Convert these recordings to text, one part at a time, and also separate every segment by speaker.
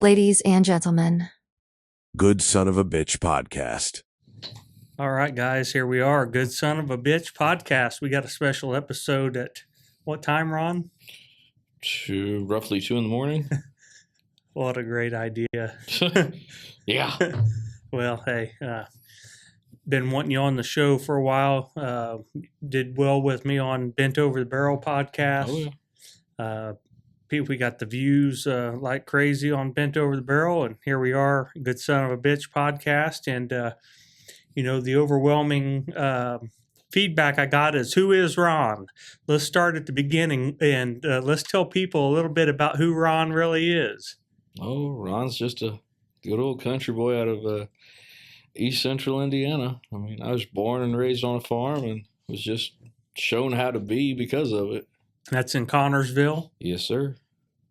Speaker 1: Ladies and gentlemen,
Speaker 2: Good Son of a Bitch podcast.
Speaker 3: All right, guys, here we are. Good Son of a Bitch podcast. We got a special episode at what time, Ron?
Speaker 4: Roughly 2 in the morning.
Speaker 3: What a great idea.
Speaker 4: Yeah.
Speaker 3: Well, hey, been wanting you on the show for a while. Did well with me on Bent Over the Barrel podcast.
Speaker 4: Oh, yeah.
Speaker 3: We got the views like crazy on Bent Over the Barrel, and here we are, Good Son of a Bitch podcast. And, the overwhelming feedback I got is, who is Ron? Let's start at the beginning, and let's tell people a little bit about who Ron really is.
Speaker 4: Oh, Ron's just a good old country boy out of East Central Indiana. I mean, I was born and raised on a farm and was just shown how to be because of it.
Speaker 3: That's in Connorsville?
Speaker 4: Yes, sir.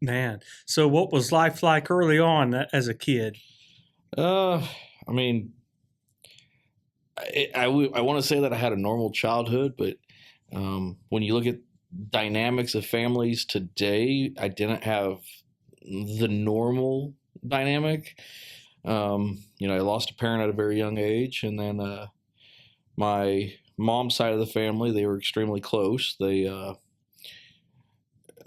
Speaker 3: Man, so what was life like early on as a kid?
Speaker 4: I mean, I want to say that I had a normal childhood, but when you look at dynamics of families today, I didn't have the normal dynamic. I lost a parent at a very young age, and then my mom's side of the family, they were extremely close.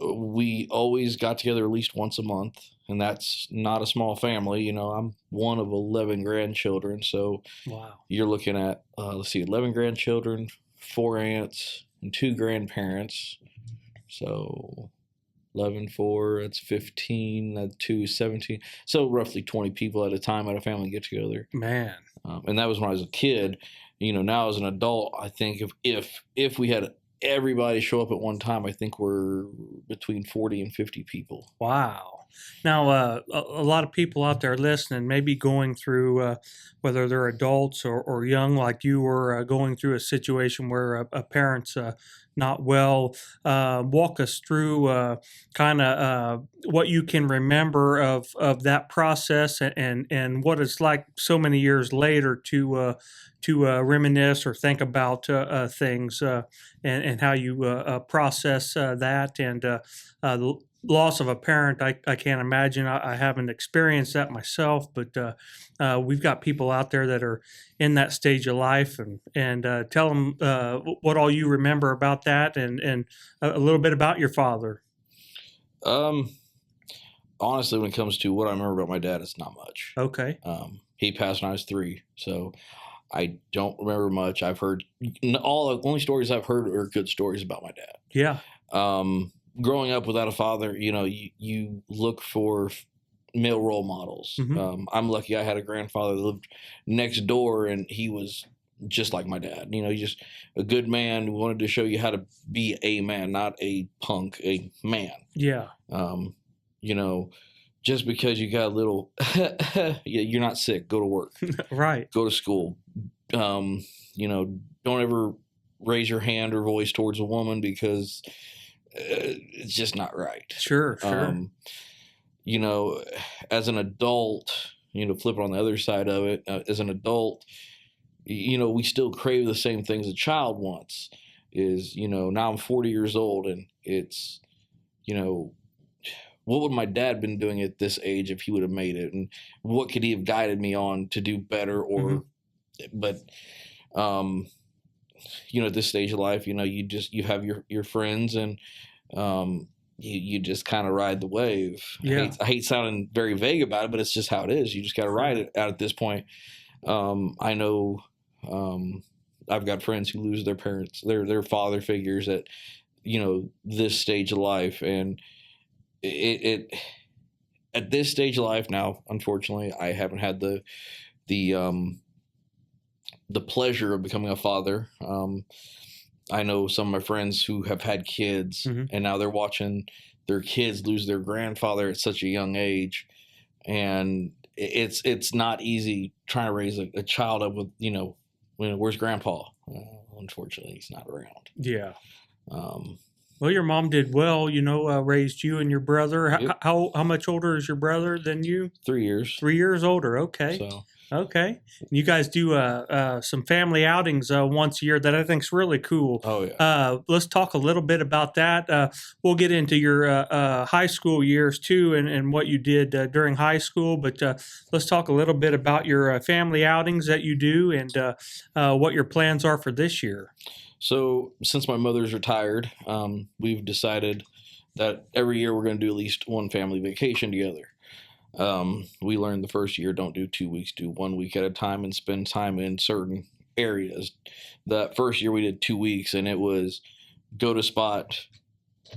Speaker 4: We always got together at least once a month, and that's not a small family. I'm one of 11 grandchildren, so
Speaker 3: Wow.
Speaker 4: You're looking at 11 grandchildren, 4 aunts, and 2 grandparents. So 11, 4, that's 15, that's 2, 17. So roughly 20 people at a time at a family get together.
Speaker 3: Man.
Speaker 4: And that was when I was a kid. Now as an adult, I think if we had everybody show up at one time, I think we're between 40 and 50 people.
Speaker 3: Wow. Now, a lot of people out there listening may be going through, whether they're adults or young, like you were going through a situation where a parent's not well. Walk us through kind of what you can remember of that process and what it's like so many years later to reminisce or think about things and how you process that and the loss of a parent. I can't imagine. I haven't experienced that myself, but we've got people out there that are in that stage of life, and tell them what all you remember about that, and a little bit about your father.
Speaker 4: Honestly, when it comes to what I remember about my dad, it's not much.
Speaker 3: Okay.
Speaker 4: He passed when I was 3, so I don't remember much. I've heard all the only stories I've heard are good stories about my dad.
Speaker 3: Yeah.
Speaker 4: Growing up without a father, you look for male role models.
Speaker 3: Mm-hmm.
Speaker 4: I'm lucky I had a grandfather that lived next door, and he was just like my dad. He's just a good man who wanted to show you how to be a man, not a punk, a man.
Speaker 3: Yeah.
Speaker 4: Just because you got a little, you're not sick, go to work.
Speaker 3: Right.
Speaker 4: Go to school. Don't ever raise your hand or voice towards a woman because it's just not right.
Speaker 3: Sure.
Speaker 4: As an adult, flip it on the other side of it, as an adult, we still crave the same things a child wants. Now I'm 40 years old, and it's, what would my dad been doing at this age if he would have made it, and what could he have guided me on to do better? Or, but, at this stage of life, you have your friends, and you just kind of ride the wave.
Speaker 3: Yeah.
Speaker 4: I hate sounding very vague about it, but it's just how it is. You just got to ride it out at this point. I know I've got friends who lose their parents, their father figures at this stage of life, and it at this stage of life now, unfortunately, I haven't had the pleasure of becoming a father. I know some of my friends who have had kids, and now they're watching their kids lose their grandfather at such a young age, and it's not easy trying to raise a child up with where's grandpa? Unfortunately, he's not around.
Speaker 3: Yeah. Well, your mom did well, raised you and your brother.
Speaker 4: Yep.
Speaker 3: How much older is your brother than you?
Speaker 4: 3 years.
Speaker 3: 3 years older. Okay.
Speaker 4: So
Speaker 3: Okay. You guys do some family outings once a year that I think is really cool.
Speaker 4: oh yeah.
Speaker 3: Let's talk a little bit about that. We'll get into your high school years too and what you did during high school, but let's talk a little bit about your family outings that you do and what your plans are for this year.
Speaker 4: So since my mother's retired, we've decided that every year we're going to do at least one family vacation together. We learned the first year, don't do 2 weeks, do 1 week at a time and spend time in certain areas. That first year we did 2 weeks, and it was go to spot,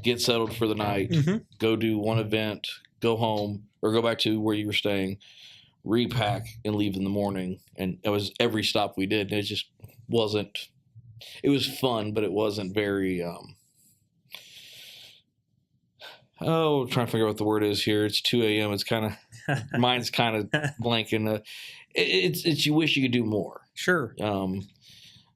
Speaker 4: get settled for the night,
Speaker 3: Mm-hmm.
Speaker 4: go do one event, go home or go back to where you were staying, repack and leave in the morning. And it was every stop we did. And it just wasn't, it was fun, but it wasn't very, trying to figure out what the word is here. It's 2 a.m. It's kind of, mine's kind of blanking. It's you wish you could do more.
Speaker 3: Sure.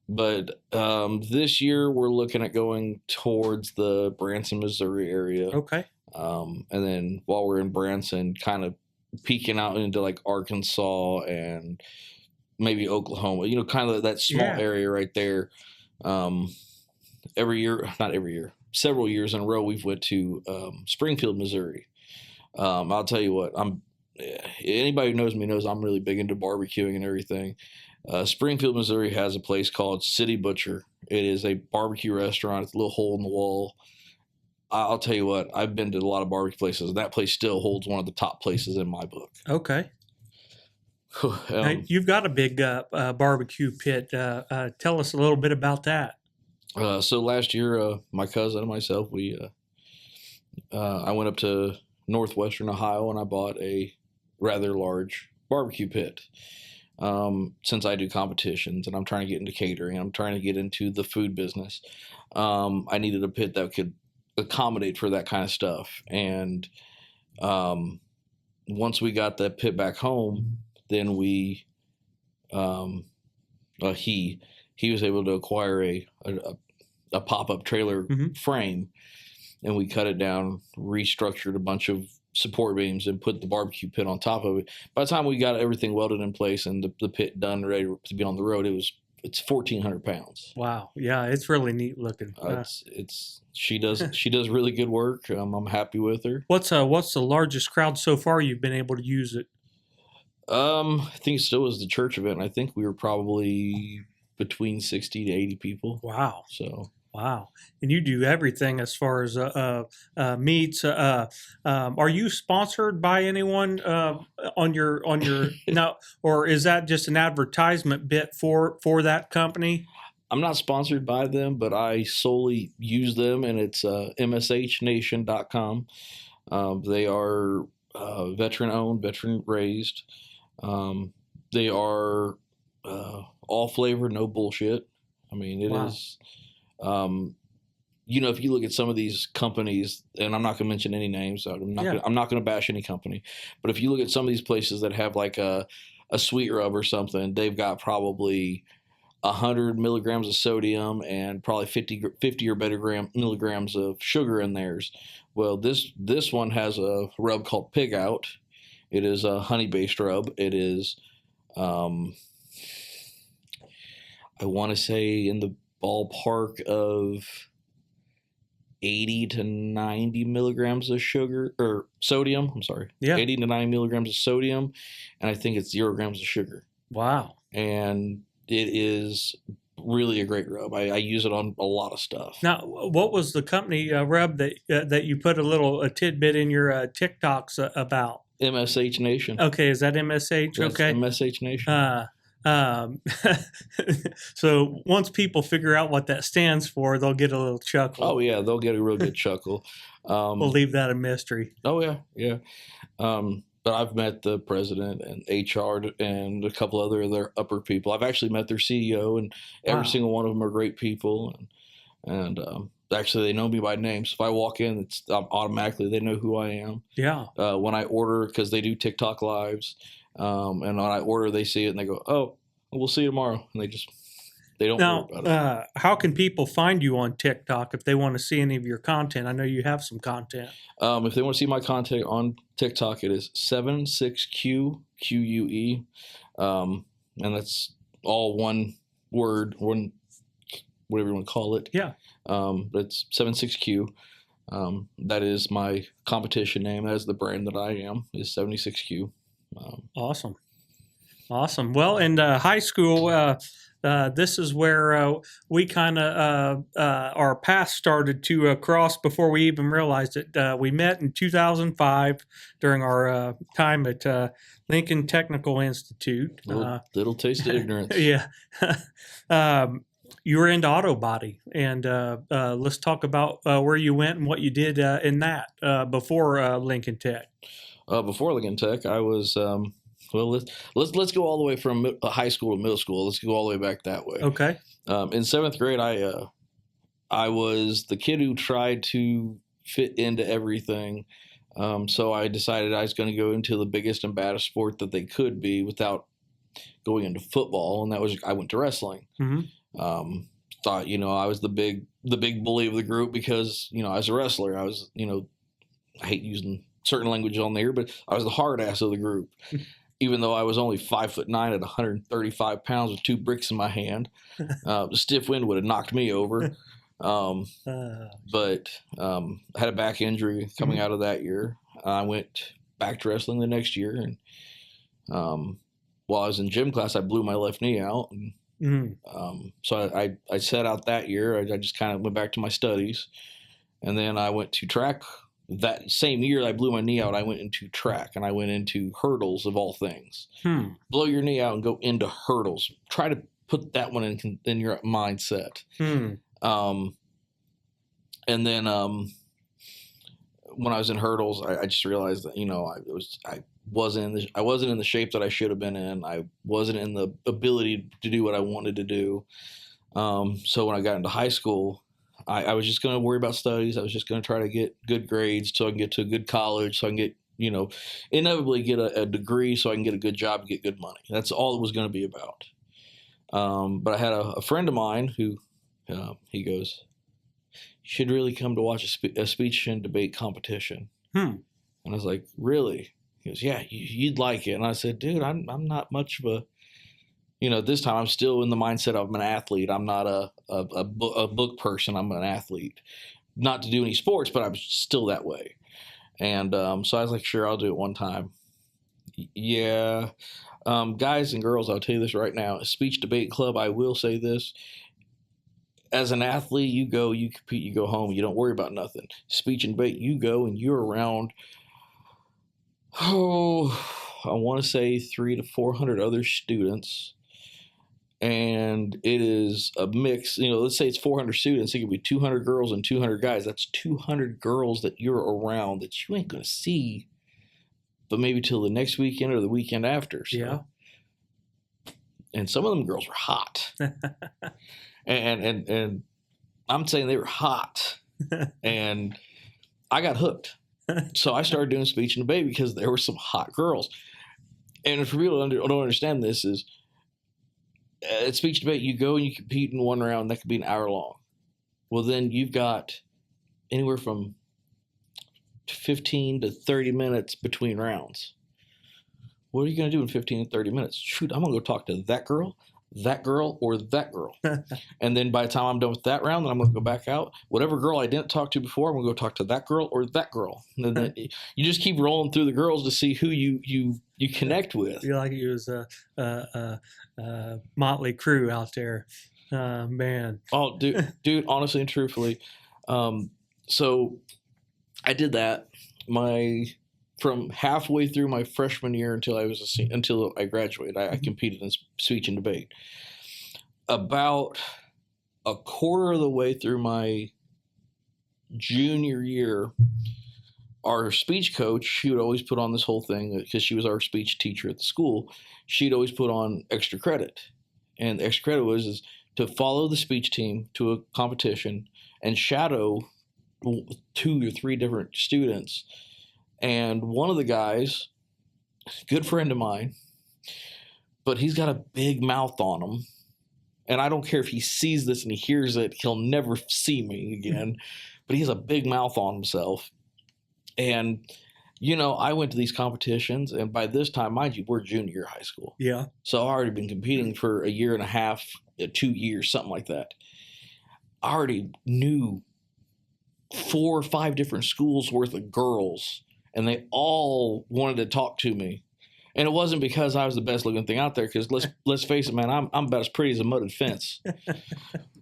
Speaker 4: But this year we're looking at going towards the Branson, Missouri area.
Speaker 3: Okay.
Speaker 4: And then while we're in Branson, kind of peeking out into like Arkansas and maybe Oklahoma, kind of that small area right there. Several years in a row, we've went to Springfield, Missouri. I'll tell you what, anybody who knows me knows I'm really big into barbecuing and everything. Springfield, Missouri has a place called City Butcher. It is a barbecue restaurant. It's a little hole in the wall. I'll tell you what, I've been to a lot of barbecue places, and that place still holds one of the top places in my book.
Speaker 3: Okay. Now, you've got a big barbecue pit. Tell us a little bit about that.
Speaker 4: So last year, my cousin and myself, I went up to northwestern Ohio and I bought a rather large barbecue pit. Since I do competitions and I'm trying to get into catering, I'm trying to get into the food business. I needed a pit that could accommodate for that kind of stuff. And once we got that pit back home, then he was able to acquire a pop-up trailer frame, and we cut it down, restructured a bunch of support beams, and put the barbecue pit on top of it. By the time we got everything welded in place and the pit done, ready to be on the road, it's 1,400 pounds.
Speaker 3: Wow, yeah, it's really neat looking.
Speaker 4: She does really good work. I'm happy with her.
Speaker 3: What's the largest crowd so far you've been able to use it?
Speaker 4: I think it still was the church event. I think we were probably between 60 to 80 people.
Speaker 3: Wow.
Speaker 4: So.
Speaker 3: Wow. And you do everything as far as meats. Are you sponsored by anyone on your no, or is that just an advertisement bit for that company?
Speaker 4: I'm not sponsored by them, but I solely use them, and it's mshnation.com. They are veteran owned, veteran raised. They are all flavor, no bullshit. I mean, it is. If you look at some of these companies, and I'm not going to mention any names, so I'm not going to bash any company, but if you look at some of these places that have like a sweet rub or something, they've got probably 100 milligrams of sodium and probably 50 or better milligrams of sugar in theirs. Well, this one has a rub called Pig Out. It is a honey-based rub. It is, I want to say in the ballpark of 80 to 90 milligrams of sugar or sodium. I'm sorry. Yeah. 80 to 90 milligrams of sodium. And I think it's 0 grams of sugar.
Speaker 3: Wow.
Speaker 4: And it is really a great rub. I use it on a lot of stuff.
Speaker 3: Now, what was the company rub that you put a tidbit in your TikToks about?
Speaker 4: MSH Nation.
Speaker 3: Okay. Is that MSH?
Speaker 4: That's
Speaker 3: okay.
Speaker 4: MSH Nation.
Speaker 3: So once people figure out what that stands for, they'll get a little chuckle.
Speaker 4: Oh yeah, they'll get a real good chuckle.
Speaker 3: We'll leave that a mystery.
Speaker 4: Oh yeah. But I've met the president and HR and a couple other of their upper people. I've actually met their CEO, and every single one of them are great people. And actually, they know me by name. So if I walk in, it's automatically they know who I am.
Speaker 3: Yeah.
Speaker 4: When I order, because they do TikTok lives. And when I order, they see it and they go, "Oh, we'll see you tomorrow." And they just They don't
Speaker 3: Now,
Speaker 4: worry about it.
Speaker 3: how can people find you on TikTok if they want to see any of your content? I know you have some content.
Speaker 4: If they want to see my content on TikTok, it is 76QQUE. And that's all one word, one whatever you want to call it.
Speaker 3: Yeah.
Speaker 4: But it's 76Q. That is my competition name. That is the brand that I am, is 76Q.
Speaker 3: Awesome. Well, in high school, this is where we kind of our paths started to cross before we even realized it. We met in 2005 during our time at Lincoln Technical Institute.
Speaker 4: Little taste of ignorance.
Speaker 3: Yeah. You were into auto body, and let's talk about where you went and what you did in that before Lincoln Tech.
Speaker 4: Before Lincoln Tech, I was well. Let's go all the way from high school to middle school. Let's go all the way back that way.
Speaker 3: Okay.
Speaker 4: In seventh grade, I was the kid who tried to fit into everything. So I decided I was going to go into the biggest and baddest sport that they could be without going into football, and that was I went to wrestling.
Speaker 3: Mm-hmm.
Speaker 4: Thought I was the big bully of the group because I was a wrestler. I was I hate using certain language on there, but I was the hard ass of the group. Even though I was only 5'9" at 135 pounds with 2 bricks in my hand, the stiff wind would have knocked me over. But I had a back injury coming out of that year. I went back to wrestling the next year, and while I was in gym class, I blew my left knee out. And, so I set out that year. I just kind of went back to my studies, and then I went to track. That same year I blew my knee out, I went into track, and I went into hurdles of all things. Blow your knee out and go into hurdles. Try to put that one in your mindset. And then when I was in hurdles, I just realized that I wasn't in the shape that I should have been in. I wasn't in the ability to do what I wanted to do. So when I got into high school, I was just going to worry about studies. I was just going to try to get good grades so I can get to a good college, so I can get, inevitably get a degree so I can get a good job and get good money. That's all it was going to be about. But I had a friend of mine who, he goes, "You should really come to watch a speech and debate competition." And I was like, "Really?" He goes, "Yeah, you'd like it." And I said, "Dude, I'm not much of a, this time I'm still in the mindset of I'm an athlete. I'm not a book person. I'm an athlete. Not to do any sports, but I'm still that way." And so I was like, "Sure, I'll do it one time." Yeah. Guys and girls, I'll tell you this right now. A speech debate club, I will say this. As an athlete, you go, you compete, you go home. You don't worry about nothing. Speech and debate, you go and you're around, I want to say 300 to 400 other students. And it is a mix. Let's say it's 400 students. It could be 200 girls and 200 guys. That's 200 girls that you're around that you ain't going to see, but maybe till the next weekend or the weekend after. So.
Speaker 3: Yeah.
Speaker 4: And some of them girls were hot. and I'm saying they were hot. And I got hooked. So I started doing speech and debate because there were some hot girls. And for people who don't understand this is, at speech debate, you go and you compete in one round. That could be an hour long. Well, then you've got anywhere from 15 to 30 minutes between rounds. What are you going to do in 15 to 30 minutes? Shoot, I'm going to go talk to that girl, or that girl. And then by the time I'm done with that round, then I'm going to go back out. Whatever girl I didn't talk to before, I'm going to go talk to that girl or that girl. And then you just keep rolling through the girls to see who you connect with.
Speaker 3: Feel like it was a motley crew out there, man.
Speaker 4: Oh, dude, honestly and truthfully, so I did that from halfway through my freshman year until I graduated. I competed in speech and debate. About a quarter of the way through my junior year, our speech coach, she would always put on this whole thing because she was our speech teacher at the school. She'd always put on extra credit, and the extra credit was to follow the speech team to a competition and shadow 2 or 3 different students. And one of the guys, good friend of mine, but he's got a big mouth on him. And I don't care if he sees this and he hears it, he'll never see me again. But he has a big mouth on himself. And, I went to these competitions, and by this time, mind you, we're junior year high school.
Speaker 3: Yeah.
Speaker 4: So I've already been competing for a year and a half, 2 years, something like that. I already knew 4 or 5 different schools worth of girls, and they all wanted to talk to me. And it wasn't because I was the best looking thing out there, because let's face it, man, I'm about as pretty as a mudded fence.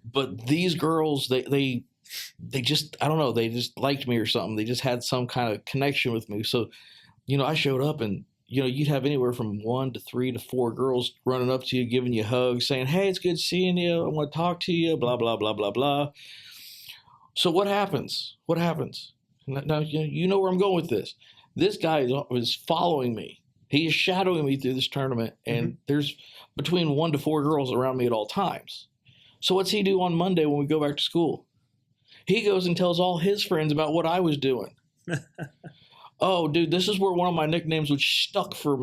Speaker 4: But these girls, they just, I don't know, they just liked me or something. They just had some kind of connection with me. So, I showed up, and you'd have anywhere from 1 to 3 to 4 girls running up to you, giving you hugs, saying, "Hey, it's good seeing you. I want to talk to you," blah, blah, blah, blah, blah. So what happens? Now, you know where I'm going with this. This guy is following me. He is shadowing me through this tournament, and there's between 1 to 4 girls around me at all times. So what's he do on Monday when we go back to school? He goes and tells all his friends about what I was doing. Oh, dude, this is where one of my nicknames was stuck for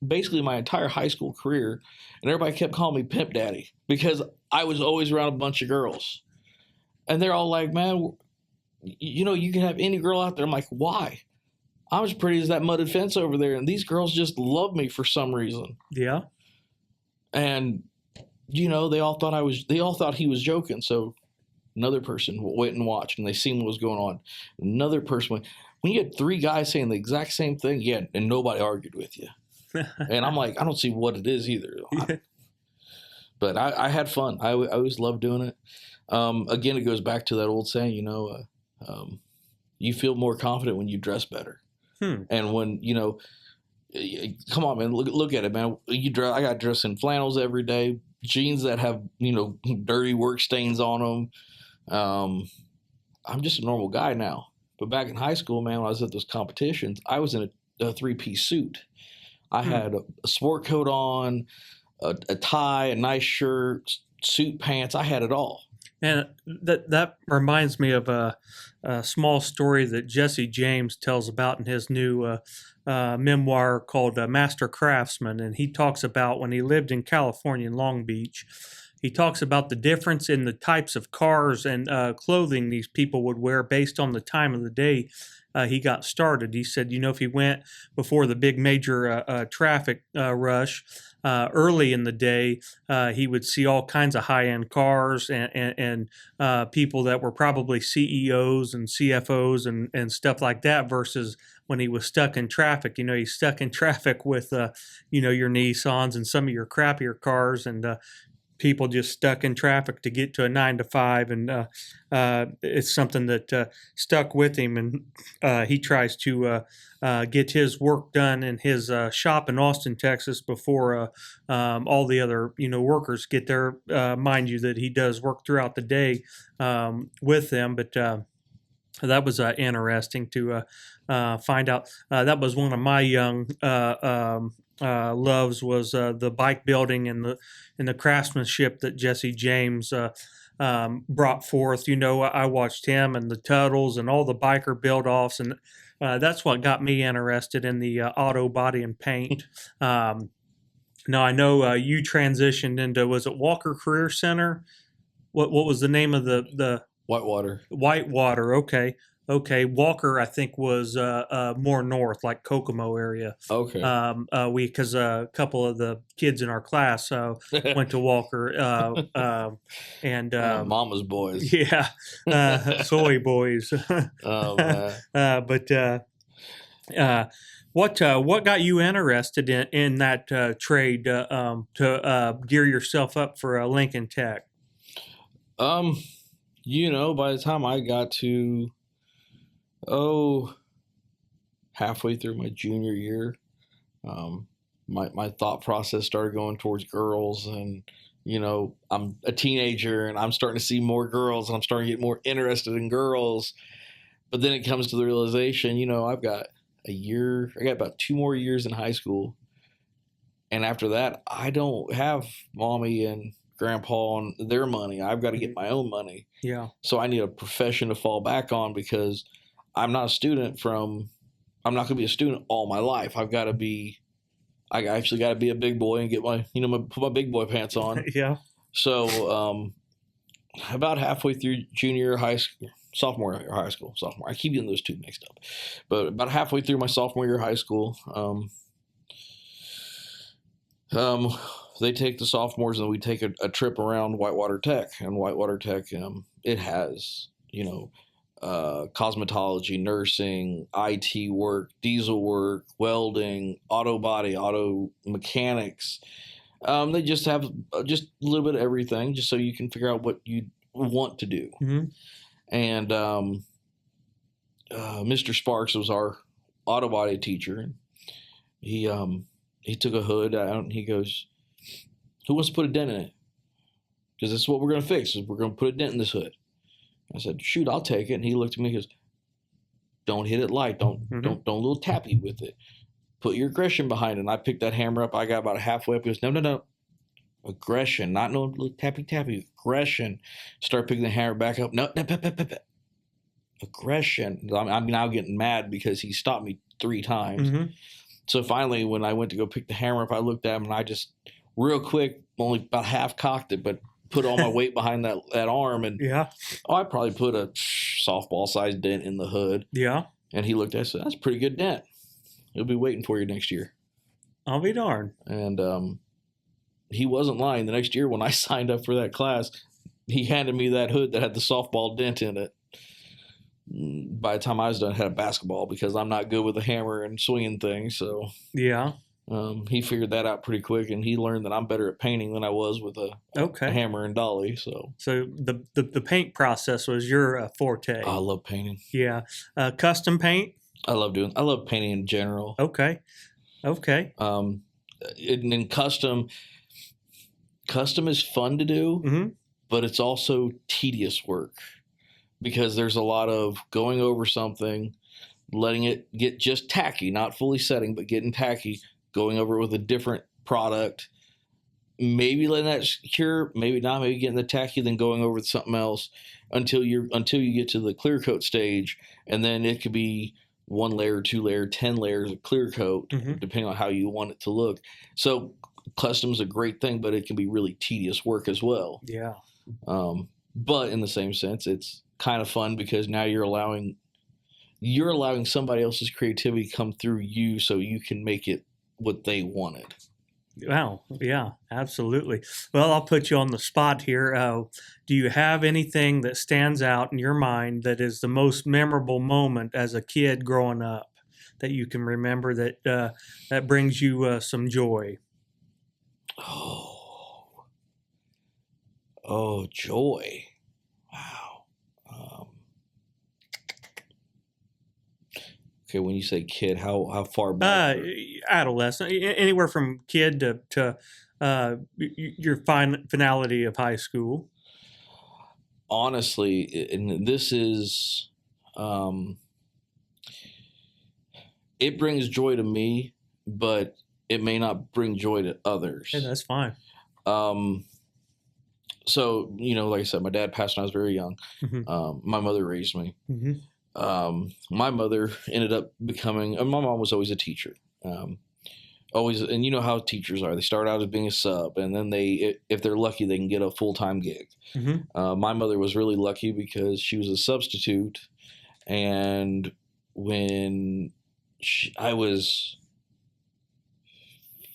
Speaker 4: basically my entire high school career. And everybody kept calling me Pimp Daddy because I was always around a bunch of girls. And they're all like, "Man, you can have any girl out there." I'm like, "Why? I'm as pretty as that mudded fence over there, and these girls just love me for some reason."
Speaker 3: Yeah.
Speaker 4: And they all thought he was joking. So another person went and watched, and they seen what was going on. Another person went. When you had 3 guys saying the exact same thing, yeah, and nobody argued with you. And I'm like, I don't see what it is either. But I had fun. I always loved doing it. Again, it goes back to that old saying, you feel more confident when you dress better. And when, come on, man, look at it, man. I got dressed in flannels every day, jeans that have, dirty work stains on them. I'm just a normal guy now. But back in high school, man, when I was at those competitions, I was in a 3-piece suit. I had a sport coat on, a tie, a nice shirt, suit pants. I had it all.
Speaker 3: And that reminds me of a small story that Jesse James tells about in his new memoir called Master Craftsman. And he talks about when he lived in California in Long Beach. He talks about the difference in the types of cars and clothing these people would wear based on the time of the day he got started. He said, if he went before the big major traffic rush early in the day, he would see all kinds of high-end cars and people that were probably CEOs and CFOs and stuff like that versus when he was stuck in traffic. He's stuck in traffic with, your Nissans and some of your crappier cars and people just stuck in traffic to get to a 9 to 5, and it's something that stuck with him. And he tries to get his work done in his shop in Austin, Texas, before all the other workers get there. Mind you, that he does work throughout the day with them, but. That was interesting to find out. That was one of my young loves was the bike building and the craftsmanship that Jesse James brought forth. I watched him and the Tuttles and all the biker build-offs, and that's what got me interested in the auto body and paint. Now I know you transitioned into, was it Walker Career Center? What was the name of the Whitewater. Okay. Walker, I think, was more north, like Kokomo area.
Speaker 4: Okay.
Speaker 3: Because a couple of the kids in our class went to Walker. And
Speaker 4: Mama's boys.
Speaker 3: Yeah, soy boys.
Speaker 4: Oh man.
Speaker 3: What got you interested in that trade to gear yourself up for Lincoln Tech?
Speaker 4: By the time I got to, halfway through my junior year, my thought process started going towards girls, and, I'm a teenager and I'm starting to see more girls and I'm starting to get more interested in girls. But then it comes to the realization, I've got about 2 more years in high school. And after that, I don't have mommy and grandpa and their money. I've got to get my own money.
Speaker 3: Yeah.
Speaker 4: So I need a profession to fall back on, because I'm not going to be a student all my life. I actually got to be a big boy and get put my big boy pants on.
Speaker 3: Yeah.
Speaker 4: So about halfway through sophomore year of high school. I keep getting those two mixed up. But about halfway through my sophomore year of high school, they take the sophomores and we take a trip around Whitewater Tech. And Whitewater Tech, it has, cosmetology, nursing, IT work, diesel work, welding, auto body, auto mechanics. They just have just a little bit of everything, just so you can figure out what you want to do.
Speaker 3: Mm-hmm.
Speaker 4: And Mr. Sparks was our auto body teacher. He took a hood out and he goes, "Who wants to put a dent in it? Because this is what we're going to fix. Is we're going to put a dent in this hood." I said, "Shoot, I'll take it." And he looked at me and goes, "Don't hit it light. Don't little tappy with it. Put your aggression behind it." And I picked that hammer up. I got about halfway up. He goes, "No. Aggression, not no little tappy. Aggression." Start picking the hammer back up. No. Aggression. I'm now getting mad because he stopped me 3 times.
Speaker 3: Mm-hmm.
Speaker 4: So finally, when I went to go pick the hammer up, I looked at him and I just real quick, only about half cocked it, but put all my weight behind that arm. And I probably put a softball sized dent in the hood.
Speaker 3: Yeah.
Speaker 4: And he looked at it and said, "That's a pretty good dent. He'll be waiting for you next year."
Speaker 3: I'll be darned.
Speaker 4: And he wasn't lying. The next year when I signed up for that class, he handed me that hood that had the softball dent in it. By the time I was done, I had a basketball because I'm not good with a hammer and swinging things. So
Speaker 3: yeah,
Speaker 4: he figured that out pretty quick, and he learned that I'm better at painting than I was with a hammer and dolly. So
Speaker 3: the paint process was your forte.
Speaker 4: I love painting.
Speaker 3: Yeah, custom paint.
Speaker 4: I love painting in general.
Speaker 3: Okay.
Speaker 4: And custom is fun to do,
Speaker 3: mm-hmm.
Speaker 4: but it's also tedious work because there's a lot of going over something, letting it get just tacky, not fully setting, but getting tacky, going over it with a different product, maybe letting that cure, maybe not, maybe getting the tacky, then going over with something else until you get to the clear coat stage, and then it could be 1 layer, 2 layer, 10 layers of clear coat,
Speaker 3: mm-hmm.
Speaker 4: depending on how you want it to look. So custom's a great thing, but it can be really tedious work as well.
Speaker 3: Yeah.
Speaker 4: But in the same sense, it's kind of fun because now you're allowing somebody else's creativity come through you so you can make it what they wanted.
Speaker 3: Wow. Yeah, absolutely. Well, I'll put you on the spot here. Do you have anything that stands out in your mind that is the most memorable moment as a kid growing up that you can remember that brings you some joy?
Speaker 4: Oh, joy. Wow. Okay, when you say kid, how far back?
Speaker 3: Adolescent, anywhere from kid to your finality of high school.
Speaker 4: Honestly, and this is, it brings joy to me, but it may not bring joy to others.
Speaker 3: Hey, that's fine.
Speaker 4: So, like I said, my dad passed when I was very young.
Speaker 3: Mm-hmm.
Speaker 4: My mother raised me.
Speaker 3: Mm-hmm.
Speaker 4: My mother ended up becoming, my mom was always a teacher. Always, and you know how teachers are. They start out as being a sub, and then if they're lucky, they can get a full-time gig.
Speaker 3: Mm-hmm.
Speaker 4: My mother was really lucky because she was a substitute, and when I was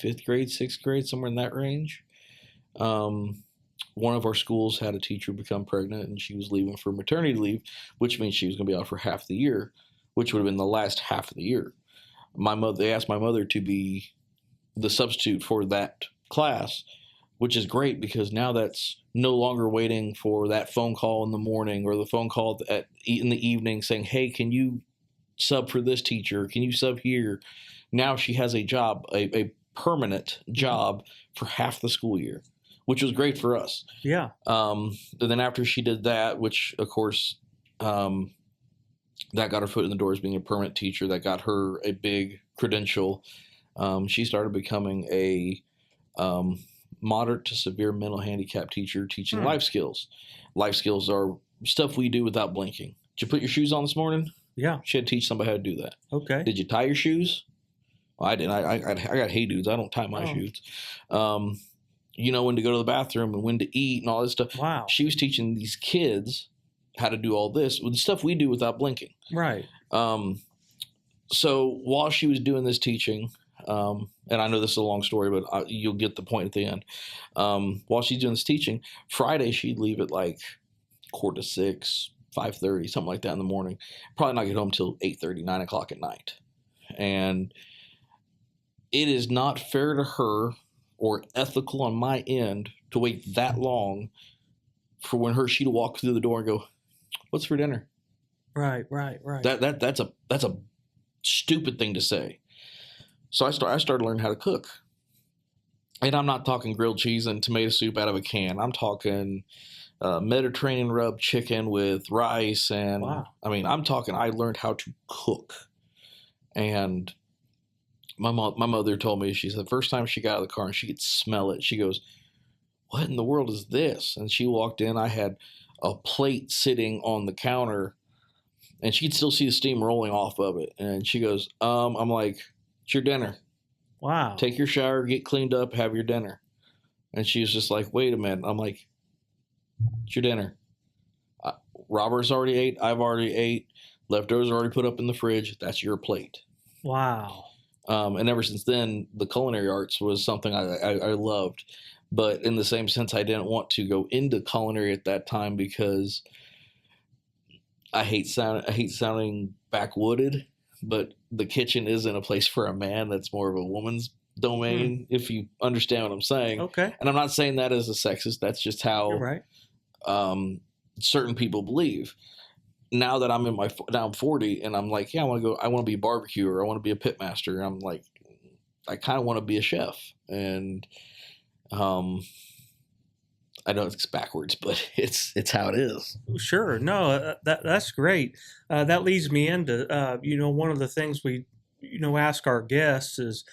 Speaker 4: 5th grade, 6th grade, somewhere in that range, one of our schools had a teacher become pregnant, and she was leaving for maternity leave, which means she was going to be out for half the year, which would have been the last half of the year. They asked my mother to be the substitute for that class, which is great because now that's no longer waiting for that phone call in the morning or the phone call in the evening saying, "Hey, can you sub for this teacher? Can you sub here?" Now she has a job, a permanent job for half the school year, which was great for us.
Speaker 3: Yeah.
Speaker 4: And then after she did that, which of course, that got her foot in the door as being a permanent teacher, that got her a big credential. She started becoming a moderate to severe mental handicap teacher teaching life skills. Life skills are stuff we do without blinking. Did you put your shoes on this morning?
Speaker 3: Yeah.
Speaker 4: She had to teach somebody how to do that.
Speaker 3: Okay.
Speaker 4: Did you tie your shoes? Well, I didn't. I got hey dudes. I don't tie my shoes. you know when to go to the bathroom and when to eat and all this stuff.
Speaker 3: Wow.
Speaker 4: She was teaching these kids how to do all this with stuff we do without blinking.
Speaker 3: Right.
Speaker 4: So while she was doing this teaching, and I know this is a long story, but you'll get the point at the end. While she's doing this teaching, Friday she'd leave at like 5:45, 5:30, something like that in the morning. Probably not get home till 8:30, 9 o'clock at night. And it is not fair to her or ethical on my end to wait that long for she'd walk through the door and go, "What's for dinner?"
Speaker 3: Right.
Speaker 4: That's a stupid thing to say. So I started learning how to cook. And I'm not talking grilled cheese and tomato soup out of a can. I'm talking Mediterranean rub chicken with rice. And
Speaker 3: wow.
Speaker 4: I mean, I learned how to cook. And my mother told me, she said the first time she got out of the car and she could smell it, she goes, "What in the world is this?" And she walked in, I had a plate sitting on the counter and she could still see the steam rolling off of it. And she goes, I'm like, "It's your dinner.
Speaker 3: Wow.
Speaker 4: Take your shower, get cleaned up, have your dinner." And she was just like, "Wait a minute." I'm like, "It's your dinner. Robert's already ate. I've already ate. Leftovers are already put up in the fridge. That's your plate."
Speaker 3: Wow.
Speaker 4: And ever since then, the culinary arts was something I loved. But in the same sense, I didn't want to go into culinary at that time because I hate sounding backwooded, but the kitchen isn't a place for a man. That's more of a woman's domain, if you understand what I'm saying.
Speaker 3: Okay.
Speaker 4: And I'm not saying that as a sexist. That's just how
Speaker 3: You're right.
Speaker 4: Certain people believe. Now that I'm 40 and I'm like, yeah, I want to be a barbecuer. I want to be a pit master. I'm like, I kind of want to be a chef. And I know it's backwards, but it's how it is.
Speaker 3: Sure. No, that's great. That leads me into one of the things we ask our guests is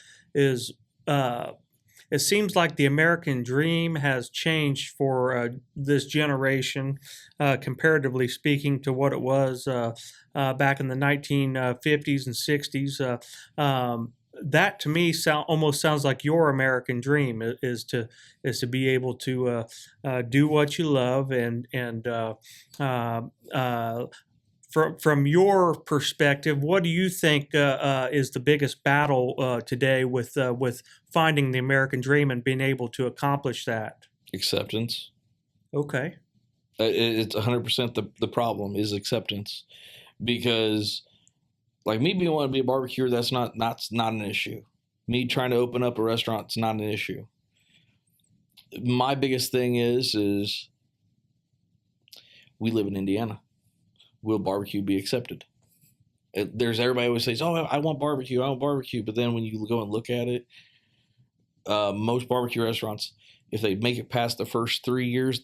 Speaker 3: it seems like the American dream has changed for this generation, comparatively speaking, to what it was back in the 1950s and 60s. That to me almost sounds like your American dream is to be able to do what you love and from your perspective, what do you think is the biggest battle today with finding the American dream and being able to accomplish that?
Speaker 4: Acceptance.
Speaker 3: Okay.
Speaker 4: It's 100% the problem is acceptance, because like me being wanting to be a barbecuer, that's not an issue. Me trying to open up a restaurant, it's not an issue. My biggest thing is we live in Indiana. Will barbecue be accepted? There's everybody always says, "Oh, I want barbecue, but then when you go and look at it, most barbecue restaurants, if they make it past the first 3 years,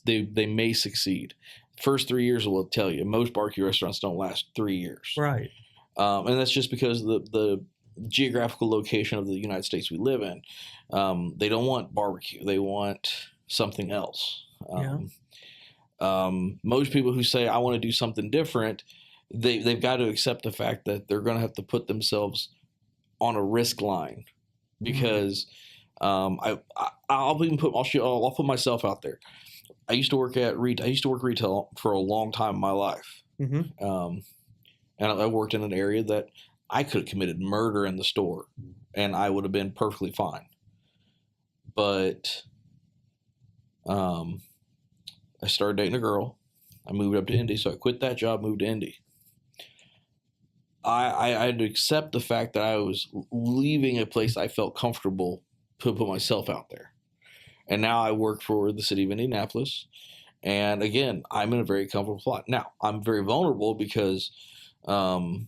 Speaker 4: they may succeed. First 3 years will tell you. Most barbecue restaurants don't last 3 years,
Speaker 3: right?
Speaker 4: And that's just because the geographical location of the United States we live in. They don't want barbecue; they want something else. Most people who say I want to do something different, they've got to accept the fact that they're going to have to put themselves on a risk line, because I'll put myself out there. I used to work retail for a long time in my life, and I worked in an area that I could have committed murder in the store, and I would have been perfectly fine. But I started dating a girl. I moved up to Indy, so I quit that job, moved to Indy. I had to accept the fact that I was leaving a place I felt comfortable to put myself out there. And now I work for the city of Indianapolis. And again, I'm in a very comfortable spot. Now, I'm very vulnerable because if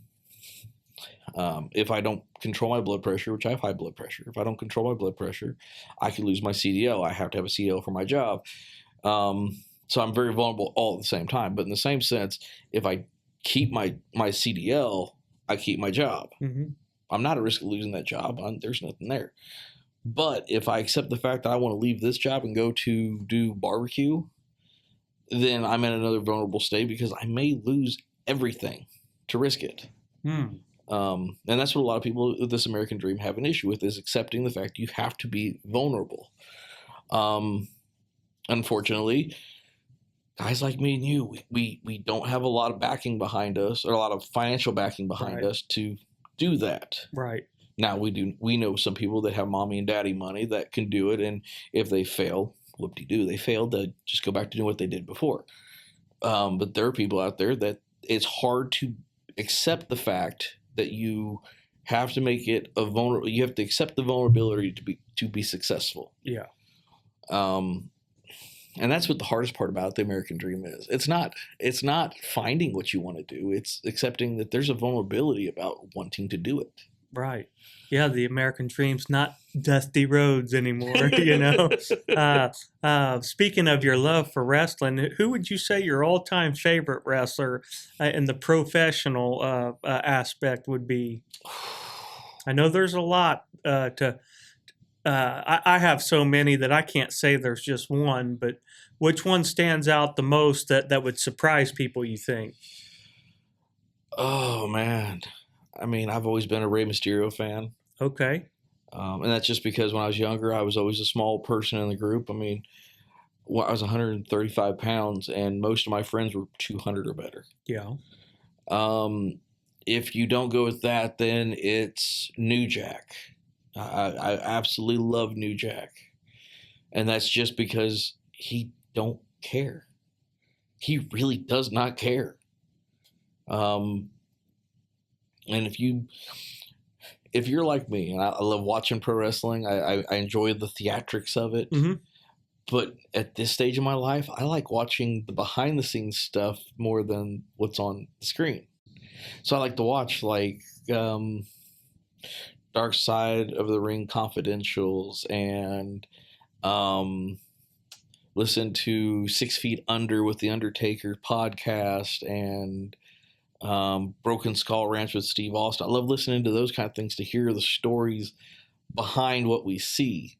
Speaker 4: I don't control my blood pressure, which I have high blood pressure, if I don't control my blood pressure, I could lose my CDL. I have to have a CDL for my job. So I'm very vulnerable all at the same time. But in the same sense, if I keep my CDL, I keep my job. I'm not at risk of losing that job. There's nothing there. But if I accept the fact that I want to leave this job and go to do barbecue, then I'm in another vulnerable state because I may lose everything to risk it. And that's what a lot of people with this American dream have an issue with, is accepting the fact you have to be vulnerable. Unfortunately, guys like me and you, we don't have a lot of backing behind us, or a lot of financial backing behind us to do that.
Speaker 3: Right.
Speaker 4: Now we know some people that have mommy and daddy money that can do it, and if they fail, whoop-de-doo, they failed, to just go back to doing what they did before. But there are people out there that it's hard to accept the fact that you have to make it a vulnerable. You have to accept the vulnerability to be successful.
Speaker 3: Yeah.
Speaker 4: And that's what the hardest part about the American dream is. It's not finding what you want to do. It's accepting that there's a vulnerability about wanting to do it.
Speaker 3: Right. Yeah, the American dream's not dusty roads anymore, Speaking of your love for wrestling, who would you say your all-time favorite wrestler in the professional aspect would be? I know there's a lot I have so many that I can't say there's just one, but which one stands out the most that would surprise people, you think?
Speaker 4: Oh, man. I mean, I've always been a Rey Mysterio fan.
Speaker 3: Okay.
Speaker 4: And that's just because when I was younger, I was always a small person in the group. I mean, I was 135 pounds, and most of my friends were 200 or better.
Speaker 3: Yeah.
Speaker 4: If you don't go with that, then it's New Jack. I absolutely love New Jack. And that's just because he don't care. He really does not care. And if you're like me, and I love watching pro wrestling, I enjoy the theatrics of it.
Speaker 3: Mm-hmm.
Speaker 4: But at this stage of my life, I like watching the behind the scenes stuff more than what's on the screen. So I like to watch Dark Side of the Ring Confidentials, and listen to 6 Feet Under with the Undertaker podcast, and Broken Skull Ranch with Steve Austin. I love listening to those kind of things to hear the stories behind what we see.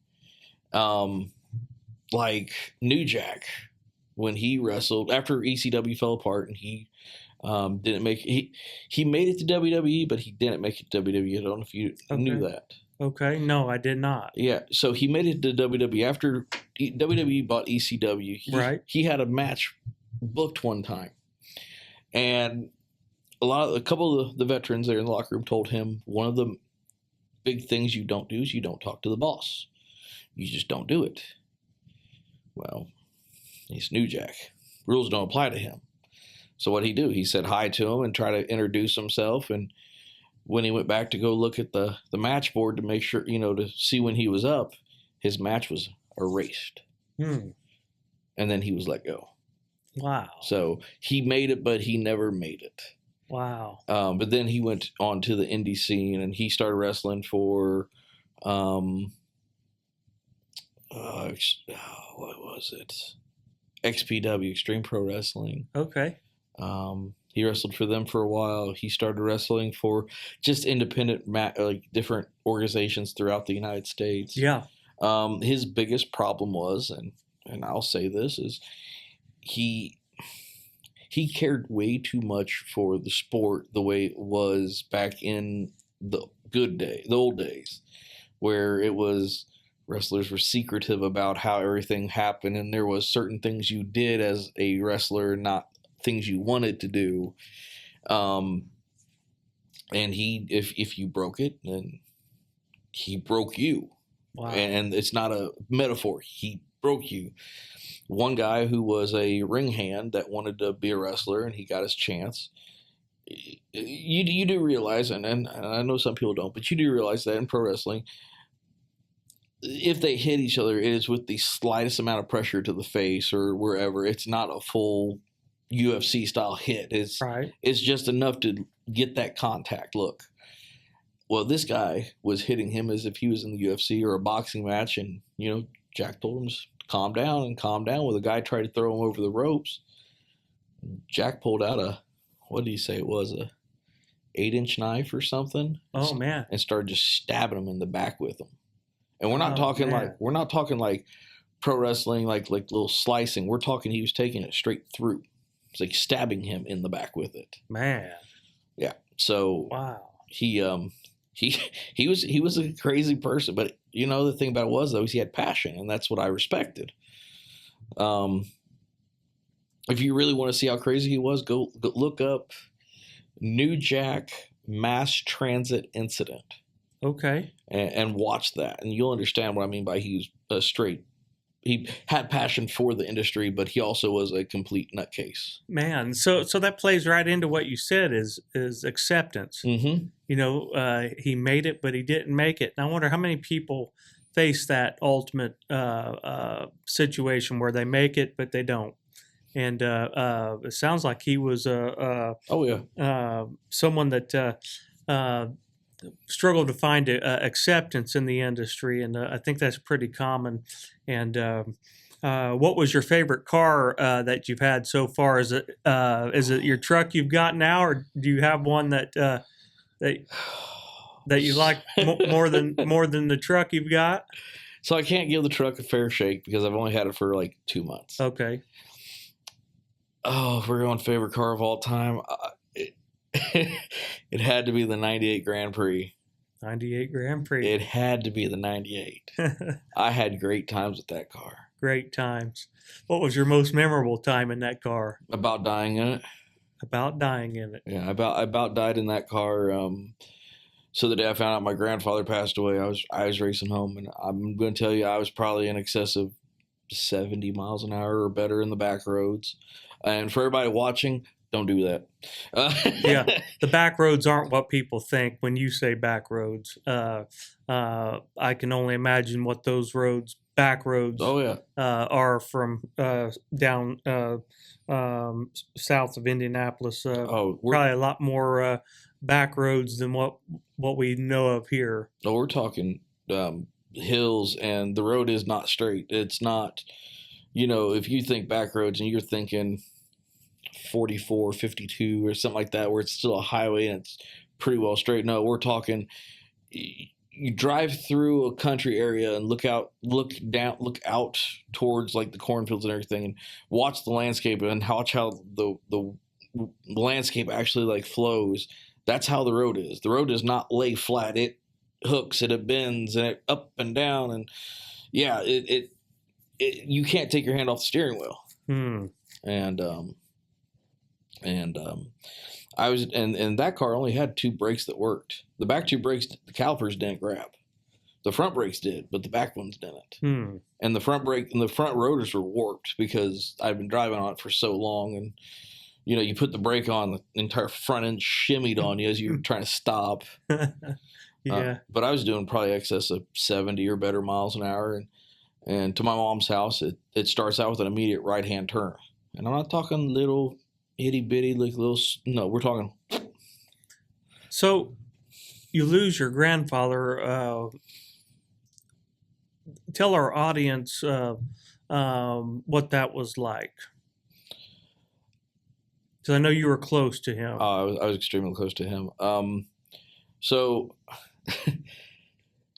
Speaker 4: Like New Jack, when he wrestled after ECW fell apart, and he didn't make he made it to WWE, but he didn't make it to WWE. I don't know if you knew that.
Speaker 3: Okay, no, I did not.
Speaker 4: Yeah, so he made it to WWE after WWE bought ECW.
Speaker 3: Right.
Speaker 4: He had a match booked one time, and a couple of the veterans there in the locker room told him one of the big things you don't do is you don't talk to the boss. You just don't do it. Well, he's New Jack. Rules don't apply to him. So what he do? He said hi to him and try to introduce himself. And when he went back to go look at the match board to make sure, to see when he was up, his match was erased. And then he was let go.
Speaker 3: Wow.
Speaker 4: So he made it, but he never made it.
Speaker 3: Wow.
Speaker 4: But then he went on to the indie scene, and he started wrestling for, what was it? XPW, Extreme Pro Wrestling.
Speaker 3: Okay.
Speaker 4: He wrestled for them for a while. He started wrestling for just independent, different organizations throughout the United States.
Speaker 3: Yeah.
Speaker 4: His biggest problem was, and I'll say this, is he cared way too much for the sport the way it was back in the old days, where it was wrestlers were secretive about how everything happened, and there was certain things you did as a wrestler, not things you wanted to do. And if you broke it, then he broke you.
Speaker 3: Wow.
Speaker 4: And it's not a metaphor. He broke you. One guy who was a ring hand that wanted to be a wrestler, and he got his chance. You do realize, and I know some people don't, but you do realize that in pro wrestling, if they hit each other, it is with the slightest amount of pressure to the face or wherever. It's not a full UFC style hit. It's just enough to get that contact look. Well, this guy was hitting him as if he was in the UFC or a boxing match, and Jack told him to calm down. Well, the guy tried to throw him over the ropes. Jack pulled out what did he say it was, a 8-inch knife or something?
Speaker 3: Oh man!
Speaker 4: And started just stabbing him in the back with him. And we're not talking like pro wrestling, like little slicing. We're talking he was taking it straight through. It's like stabbing him in the back with it.
Speaker 3: Man.
Speaker 4: Yeah. So
Speaker 3: wow.
Speaker 4: He was a crazy person, but the thing about it was, though, is he had passion, and that's what I respected. If you really want to see how crazy he was, go look up New Jack mass transit incident.
Speaker 3: Okay.
Speaker 4: And watch that, and you'll understand what I mean by he was he had passion for the industry, but he also was a complete nutcase.
Speaker 3: Man, so that plays right into what you said is acceptance.
Speaker 4: Mm-hmm.
Speaker 3: He made it, but he didn't make it. And I wonder how many people face that ultimate situation where they make it, but they don't. And it sounds like he was someone that struggled to find acceptance in the industry, and I think that's pretty common. And what was your favorite car that you've had so far? Is it your truck you've got now, or do you have one that you like more than the truck you've got?
Speaker 4: So I can't give the truck a fair shake because I've only had it for like 2 months.
Speaker 3: Okay.
Speaker 4: Oh, if we're going favorite car of all time, it had to be the 98 Grand Prix.
Speaker 3: 98 Grand Prix.
Speaker 4: It had to be the 98. I had great times with that car.
Speaker 3: Great times. What was your most memorable time in that car?
Speaker 4: About dying in it.
Speaker 3: About dying in it.
Speaker 4: Yeah, I about died in that car. So the day I found out my grandfather passed away, I was racing home, and I'm going to tell you, I was probably in excess of 70 miles an hour or better in the back roads. And for everybody watching, don't do that.
Speaker 3: Yeah, the back roads aren't what people think when you say back roads. I can only imagine what those back roads, are from down south of Indianapolis. Probably a lot more back roads than what we know of here.
Speaker 4: Oh, we're talking hills, and the road is not straight. It's not, if you think back roads and you're thinking 44, 52 or something like that, where it's still a highway and it's pretty well straight. No, we're talking, you drive through a country area and look out towards like the cornfields and everything, and watch the landscape and watch how the landscape actually like flows. That's how the road is. The road does not lay flat. It hooks and it bends and it up and down, and yeah, it you can't take your hand off the steering wheel. And I was, and that car only had 2 brakes that worked. The back 2 brakes, the calipers didn't grab. The front brakes did, but the back ones didn't. And the front rotors were warped because I've been driving on it for so long, and you put the brake on, the entire front end shimmied on you as you were trying to stop.
Speaker 3: Yeah.
Speaker 4: But I was doing probably excess of 70 or better miles an hour, and to my mom's house, it starts out with an immediate right-hand turn, and I'm not talking little itty bitty like little. No, we're talking.
Speaker 3: So, you lose your grandfather. Tell our audience what that was like. Because I know you were close to him.
Speaker 4: I was extremely close to him. So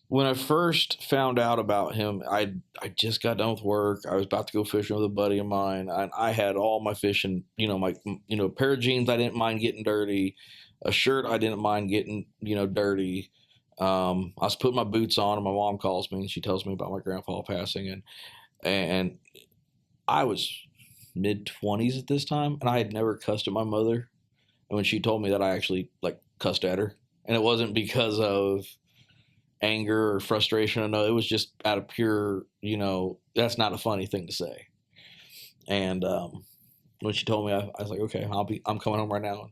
Speaker 4: when I first found out about him, I just got done with work. I was about to go fishing with a buddy of mine. I had all my fishing, a pair of jeans I didn't mind getting dirty, a shirt I didn't mind getting, dirty. I was putting my boots on, and my mom calls me and she tells me about my grandpa passing, and I was mid-20s at this time, and I had never cussed at my mother. And when she told me that, I actually cussed at her, and it wasn't because of anger or frustration. No, it was just out of pure, that's not a funny thing to say. And when she told me, I was like, okay, I'm coming home right now.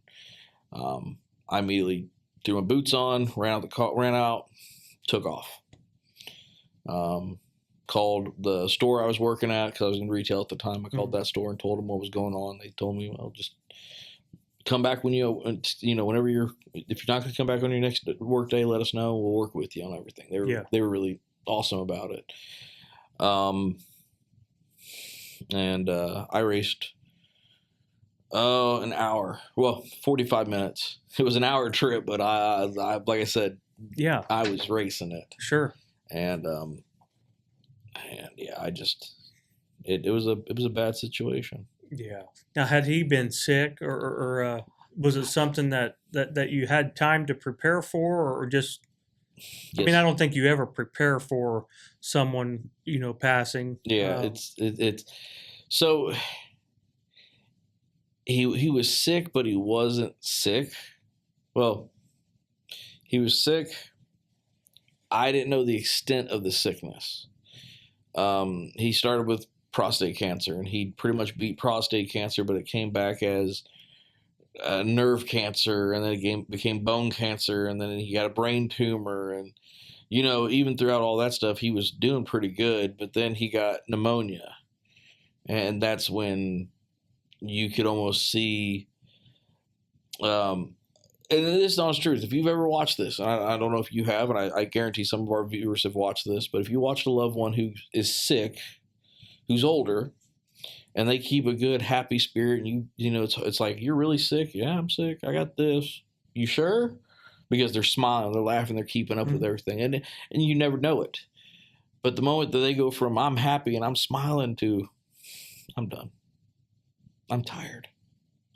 Speaker 4: I immediately threw my boots on, ran out, took off. Called the store I was working at because I was in retail at the time. I called that store and told them what was going on. They told me, well, just come back when whenever if you're not going to come back on your next work day, let us know. We'll work with you on everything. They were really awesome about it. And I raced an hour. Well, 45 minutes. It was an hour trip, but I like I said,
Speaker 3: yeah,
Speaker 4: I was racing it.
Speaker 3: Sure.
Speaker 4: And yeah, it was a bad situation.
Speaker 3: Yeah. Now, had he been sick, or was it something that you had time to prepare for, or just? I mean, I don't think you ever prepare for someone, passing.
Speaker 4: Yeah, it's so he was sick, but he wasn't sick. Well, he was sick. I didn't know the extent of the sickness. He started with prostate cancer, and he pretty much beat prostate cancer, but it came back as nerve cancer, and then it became bone cancer, and then he got a brain tumor, and even throughout all that stuff, he was doing pretty good. But then he got pneumonia, and that's when you could almost see. And this is honest truth. If you've ever watched this, and I don't know if you have, and I guarantee some of our viewers have watched this, but if you watched a loved one who is sick, who's older, and they keep a good, happy spirit, and it's like, you're really sick? Yeah, I'm sick. I got this. You sure? Because they're smiling, they're laughing, they're keeping up with everything, and you never know it. But the moment that they go from I'm happy and I'm smiling to I'm done, I'm tired,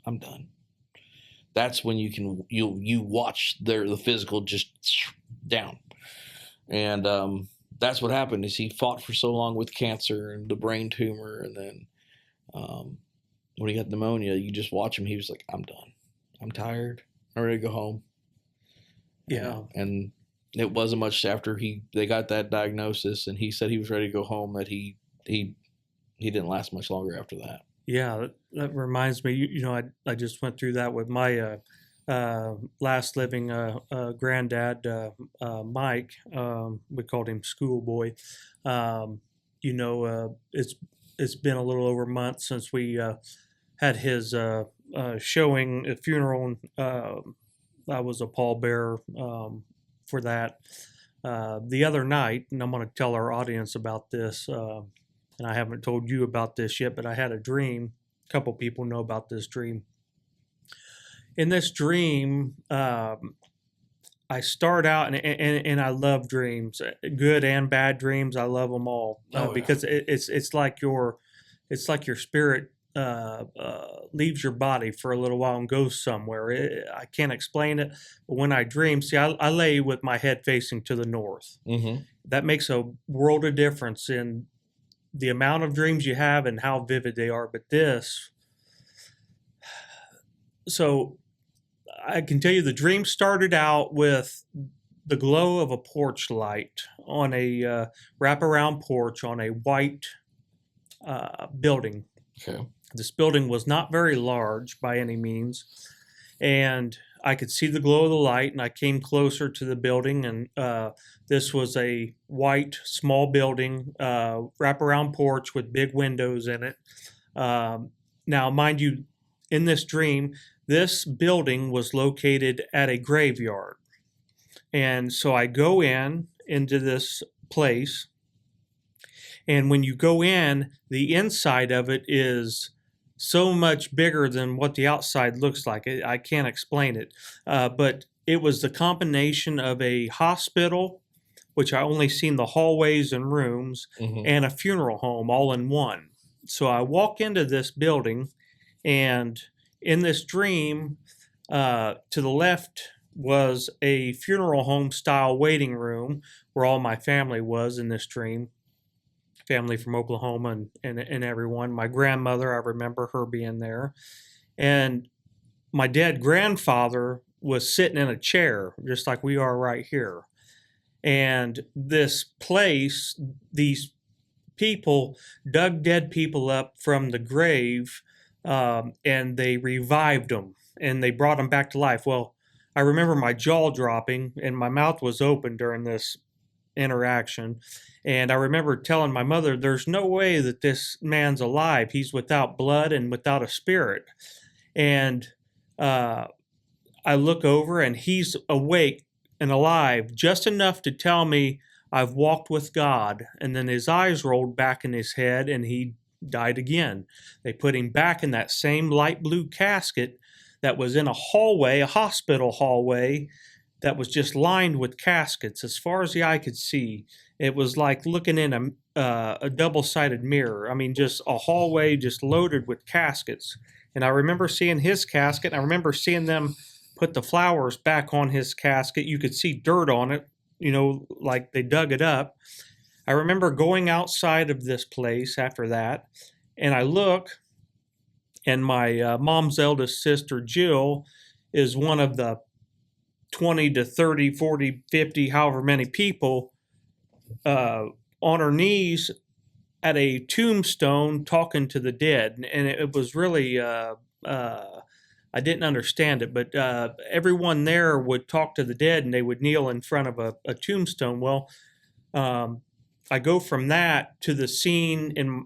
Speaker 4: I'm done, that's when you watch the physical just down. And that's what happened. Is he fought for so long with cancer and the brain tumor, and then when he got pneumonia, you just watch him. He was like, I'm done, I'm tired, I'm ready to go home.
Speaker 3: Yeah.
Speaker 4: And it wasn't much after they got that diagnosis and he said he was ready to go home that he didn't last much longer after that.
Speaker 3: Yeah, that reminds me. I just went through that with my last living granddad, Mike. We called him Schoolboy. It's been a little over a month since we had his showing, a funeral. I was a pallbearer for that. The other night, and I'm going to tell our audience about this. And I haven't told you about this yet, but I had a dream. A couple people know about this dream. In this dream, I start out, and I love dreams, good and bad dreams. I love them all because it's like your spirit leaves your body for a little while and goes somewhere. I can't explain it, but when I dream, see, I lay with my head facing to the north.
Speaker 4: Mm-hmm.
Speaker 3: That makes a world of difference in the amount of dreams you have and how vivid they are. But so I can tell you the dream started out with the glow of a porch light on a wraparound porch on a white building.
Speaker 4: Okay.
Speaker 3: This building was not very large by any means, and I could see the glow of the light, and I came closer to the building, and this was a white, small building, wraparound porch with big windows in it. Now, mind you, in this dream, this building was located at a graveyard. And so I go into this place, and when you go in, the inside of it is so much bigger than what the outside looks like. I can't explain it. But it was the combination of a hospital, which I only seen the hallways and rooms, and a funeral home all in one. So I walk into this building, and in this dream, to the left was a funeral home style waiting room where all my family was in this dream. Family from Oklahoma and everyone. My grandmother, I remember her being there. And my dead grandfather was sitting in a chair, just like we are right here. And this place, these people dug dead people up from the grave, and they revived them, and they brought them back to life. Well, I remember my jaw dropping, and my mouth was open during this interaction. And I remember telling my mother, there's no way that this man's alive. He's without blood and without a spirit. And I look over, and he's awake and alive, just enough to tell me I've walked with God. And then his eyes rolled back in his head, and he died again. They put him back in that same light blue casket that was in a hallway, a hospital hallway, that was just lined with caskets as far as the eye could see. It was like looking in a double-sided mirror. I mean, just a hallway just loaded with caskets. And I remember seeing his casket. And I remember seeing them put the flowers back on his casket. You could see dirt on it like they dug it up. I remember going outside of this place after that, and I look, and my mom's eldest sister, Jill, is one of the 20 to 30, 40, 50, however many people on her knees at a tombstone talking to the dead. And it was really, I didn't understand it, but everyone there would talk to the dead and they would kneel in front of a tombstone. Well, I go from that to the scene, and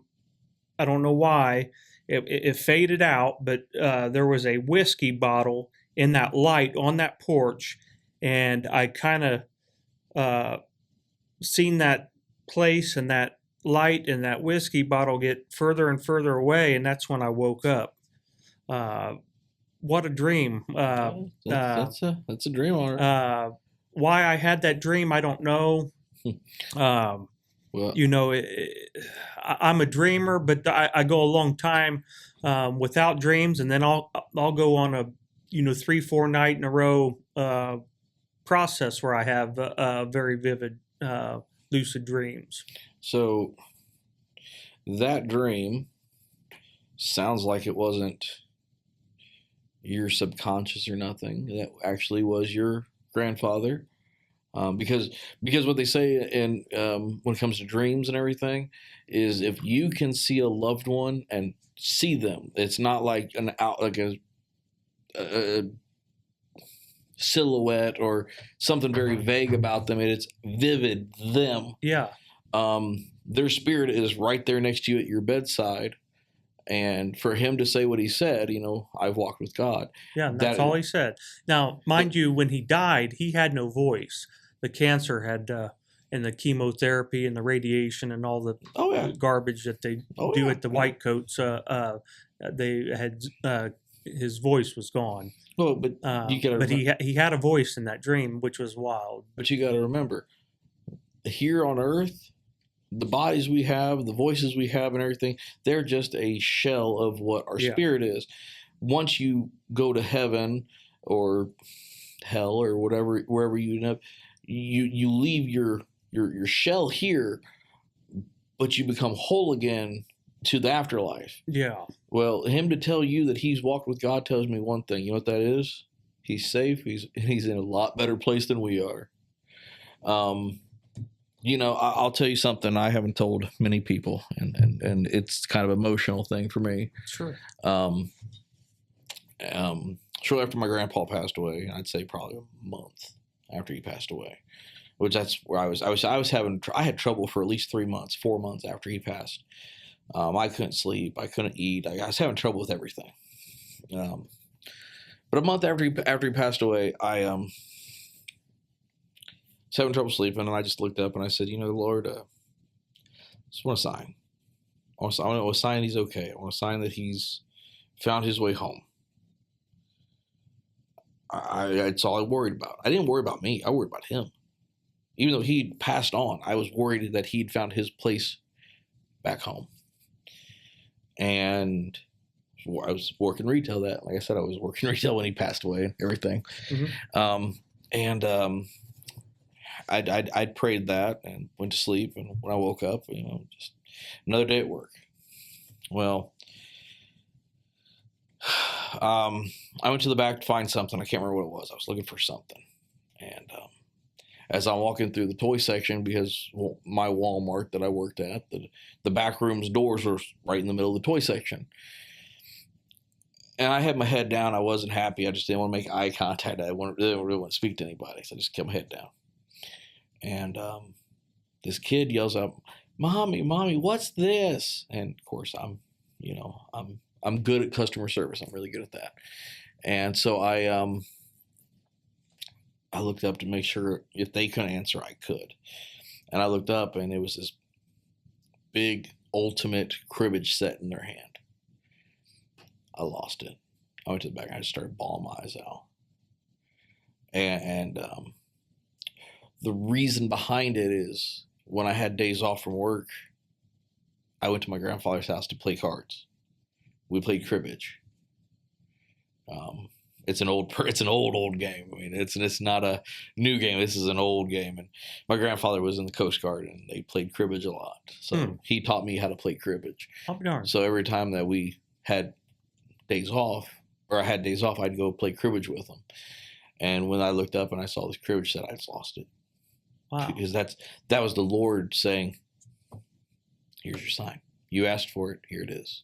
Speaker 3: I don't know why it faded out, but there was a whiskey bottle in that light on that porch, and I kind of seen that place and that light and that whiskey bottle get further and further away, and that's when I woke up. What a dream!
Speaker 4: That's a dream, all right.
Speaker 3: Why I had that dream, I don't know.
Speaker 4: Well,
Speaker 3: I'm a dreamer, but I go a long time without dreams, and then I'll go on a 3-4 night in a row process where I have very vivid lucid dreams.
Speaker 4: so that dream sounds like it wasn't your subconscious or nothing. That actually was your grandfather. Because what they say in when it comes to dreams and everything is if you can see a loved one and see them, it's not like a silhouette or something very vague about them. It's vivid them.
Speaker 3: Yeah.
Speaker 4: Their spirit is right there next to you at your bedside. And for him to say what he said, I've walked with God.
Speaker 3: Yeah, that's all he said. Now, mind you, when he died, he had no voice. The cancer had, and the chemotherapy and the radiation and all the garbage that they do at the white coats, they had, his voice was gone.
Speaker 4: Well, but you gotta
Speaker 3: but he had a voice in that dream, which was wild.
Speaker 4: But you got to remember, here on Earth, the bodies we have, the voices we have, and everything, they're just a shell of what our spirit is. Once you go to heaven or hell or whatever, wherever you end up, you leave your shell here, but you become whole again to the afterlife.
Speaker 3: Yeah.
Speaker 4: Well, him to tell you that he's walked with God tells me one thing. You know what that is? He's safe. He's in a lot better place than we are. I'll tell you something I haven't told many people, and it's kind of an emotional thing for me.
Speaker 3: Sure.
Speaker 4: Shortly after my grandpa passed away, I'd say probably a month after he passed away, which that's where I had trouble for at least 4 months after he passed. I couldn't sleep. I couldn't eat. I was having trouble with everything. But a month after he passed away, I was having trouble sleeping, and I just looked up and I said, Lord, I just want a sign. I want a sign he's okay. I want a sign that he's found his way home. That's all I worried about. I didn't worry about me. I worried about him. Even though he'd passed on, I was worried that he'd found his place back home. And I was working retail like I said, I was working retail when he passed away and everything. Mm-hmm. I'd prayed that and went to sleep. And when I woke up, just another day at work. Well, I went to the back to find something. I can't remember what it was. I was looking for something. And as I'm walking through the toy section, because my Walmart that I worked at, the back room's doors were right in the middle of the toy section. And I had my head down. I wasn't happy. I just didn't want to make eye contact. I didn't really want to speak to anybody. So I just kept my head down. And this kid yells out, Mommy, what's this? And of course, I'm good at customer service. I'm really good at that. And so I looked up to make sure if they couldn't answer, I could. And I looked up, and it was this big ultimate cribbage set in their hand. I lost it. I went to the back and I just started bawling my eyes out. And the reason behind it is when I had days off from work, I went to my grandfather's house to play cards. We played cribbage. It's an old game. I mean, it's not a new game. This is an old game. And my grandfather was in the Coast Guard, and they played cribbage a lot. So he taught me how to play cribbage.
Speaker 3: I'll be darned.
Speaker 4: So every time that we had days off, or I had days off, I'd go play cribbage with them. And when I looked up and I saw this cribbage set, I just lost it.
Speaker 3: Wow.
Speaker 4: Because that was the Lord saying, here's your sign. You asked for it. Here it is.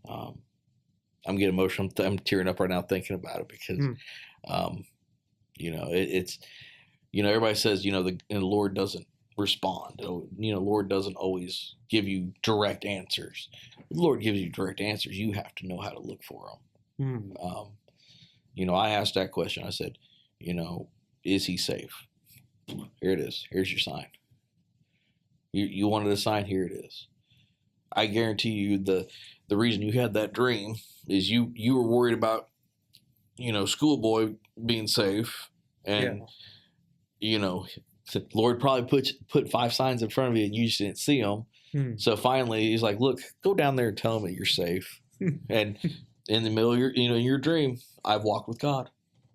Speaker 4: I'm getting emotional. I'm tearing up right now thinking about it because, it's, everybody says, the Lord doesn't respond. Lord doesn't always give you direct answers. The Lord gives you direct answers. You have to know how to look for them. I asked that question. I said, is he safe? Here it is. Here's your sign. You wanted a sign. Here it is. I guarantee you the reason you had that dream is you were worried about, schoolboy being safe, and the Lord probably put 5 signs in front of you and you just didn't see them. So finally he's like, look, go down there and tell me you're safe. And in the middle of your dream, I've walked with God,